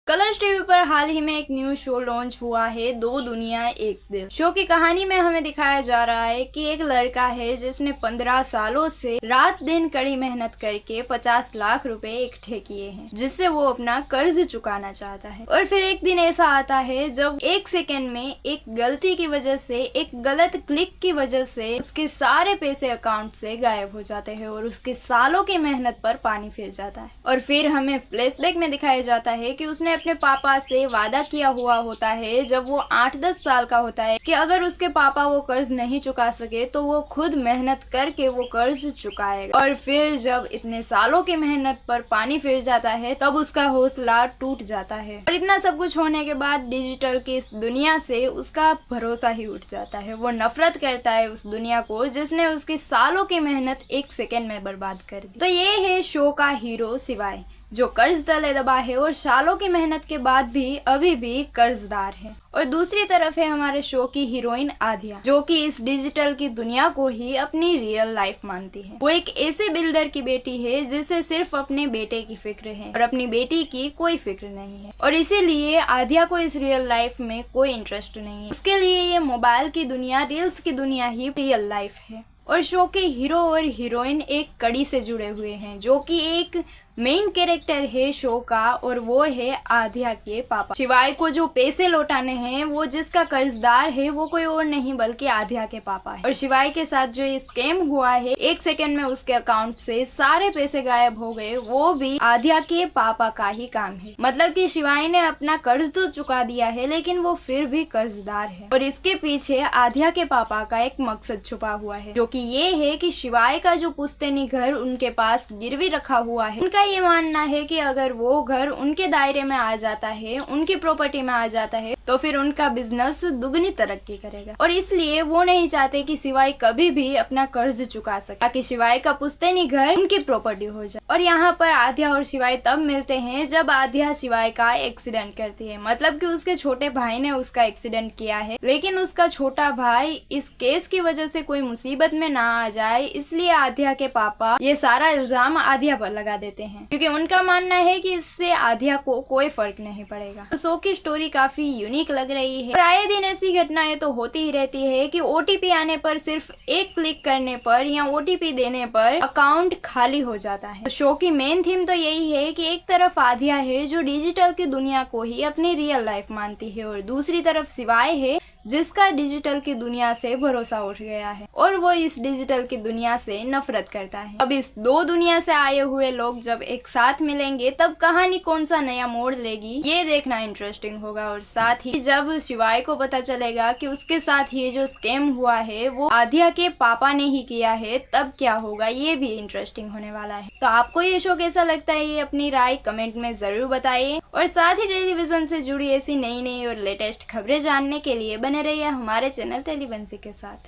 Colors TV पर हाल ही में एक न्यू शो लॉन्च हुआ है, दो दुनिया एक दिल। शो की कहानी में हमें दिखाया जा रहा है कि एक लड़का है जिसने 15 सालों से रात दिन कड़ी मेहनत करके 50 लाख रुपए इकट्ठे किए हैं, जिससे वो अपना कर्ज चुकाना चाहता है। और फिर एक दिन ऐसा आता है जब एक सेकेंड में एक गलती की वजह से, एक गलत क्लिक की वजह से उसके सारे पैसे अकाउंट से गायब हो जाते हैं और उसके सालों की मेहनत पर पानी फिर जाता है। और फिर हमें फ्लैशबैक में दिखाया जाता है कि उसने अपने पापा से वादा किया हुआ होता है जब वो 8-10 साल का होता है कि अगर उसके पापा वो कर्ज नहीं चुका सके तो वो खुद मेहनत करके वो कर्ज चुकाएगा। और फिर जब इतने सालों की मेहनत पर पानी फिर जाता है तब उसका हौसला टूट जाता है। और इतना सब कुछ होने के बाद डिजिटल की इस दुनिया से उसका भरोसा ही उठ जाता है। वो नफरत करता है उस दुनिया को जिसने उसकी सालों की मेहनत एक सेकेंड में बर्बाद कर दी। तो ये है शो का हीरो शिवाय, जो कर्ज तले दबा है और सालों की मेहनत के बाद भी अभी भी कर्जदार है। और दूसरी तरफ है हमारे शो की हीरोइन आद्या, जो कि इस डिजिटल की दुनिया को ही अपनी रियल लाइफ मानती है। वो एक ऐसे बिल्डर की बेटी है जिसे सिर्फ अपने बेटे की फिक्र है और अपनी बेटी की कोई फिक्र नहीं है। और इसीलिए आद्या को इस रियल लाइफ में कोई इंटरेस्ट नहीं है। उसके लिए ये मोबाइल की दुनिया, रील्स की दुनिया ही रियल लाइफ है। और शो के हीरो और हीरोइन एक कड़ी से जुड़े हुए हैं, जो कि एक मेन कैरेक्टर है शो का, और वो है आद्या के पापा। शिवाय को जो पैसे लौटाने हैं, वो जिसका कर्जदार है वो कोई और नहीं बल्कि आद्या के पापा है। और शिवाय के साथ जो ये स्कैम हुआ है, एक सेकंड में उसके अकाउंट से सारे पैसे गायब हो गए, वो भी आद्या के पापा का ही काम है। मतलब कि शिवाय ने अपना कर्ज तो चुका दिया है लेकिन वो फिर भी कर्जदार है। और इसके पीछे आद्या के पापा का एक मकसद छुपा हुआ है, जो कि ये है कि शिवाय का जो पुश्तैनी घर उनके पास गिरवी रखा हुआ है, उनका ये मानना है कि अगर वो घर उनके दायरे में आ जाता है, उनकी प्रॉपर्टी में आ जाता है, तो फिर उनका बिजनेस दुगनी तरक्की करेगा। और इसलिए वो नहीं चाहते कि शिवाय कभी भी अपना कर्ज चुका सके, ताकि शिवाय का पुश्तैनी घर उनकी प्रॉपर्टी हो जाए। और यहाँ पर आद्या और शिवाय तब मिलते हैं जब आद्या शिवाय का एक्सीडेंट करती है। मतलब कि उसके छोटे भाई ने उसका एक्सीडेंट किया है, लेकिन उसका छोटा भाई इस केस की वजह से कोई मुसीबत में ना आ जाए, इसलिए आद्या के पापा ये सारा इल्जाम आद्या पर लगा देते हैं, क्योंकि उनका मानना है कि इससे आद्या को कोई फर्क नहीं पड़ेगा। तो शो की स्टोरी काफी यूनिक लग रही है। आए दिन ऐसी घटनाएं तो होती ही रहती है कि ओटीपी आने पर, सिर्फ एक क्लिक करने पर या ओटीपी देने पर अकाउंट खाली हो जाता है। तो शो की मेन थीम तो यही है कि एक तरफ आद्या है जो डिजिटल की दुनिया को ही अपनी रियल लाइफ मानती है, और दूसरी तरफ शिवाय है जिसका डिजिटल की दुनिया से भरोसा उठ गया है और वो इस डिजिटल की दुनिया से नफरत करता है। अब इस दो दुनिया से आए हुए लोग जब एक साथ मिलेंगे तब कहानी कौन सा नया मोड़ लेगी, ये देखना इंटरेस्टिंग होगा। और साथ ही जब शिवाय को पता चलेगा कि उसके साथ ये जो स्कैम हुआ है वो आद्या के पापा ने ही किया है, तब क्या होगा, ये भी इंटरेस्टिंग होने वाला है। तो आपको ये शो कैसा लगता है, ये अपनी राय कमेंट में जरूर बताइए। और साथ ही टेलीविजन से जुड़ी ऐसी नई नई और लेटेस्ट खबरें जानने के लिए बने रहिए हमारे चैनल टेलीबंसी के साथ।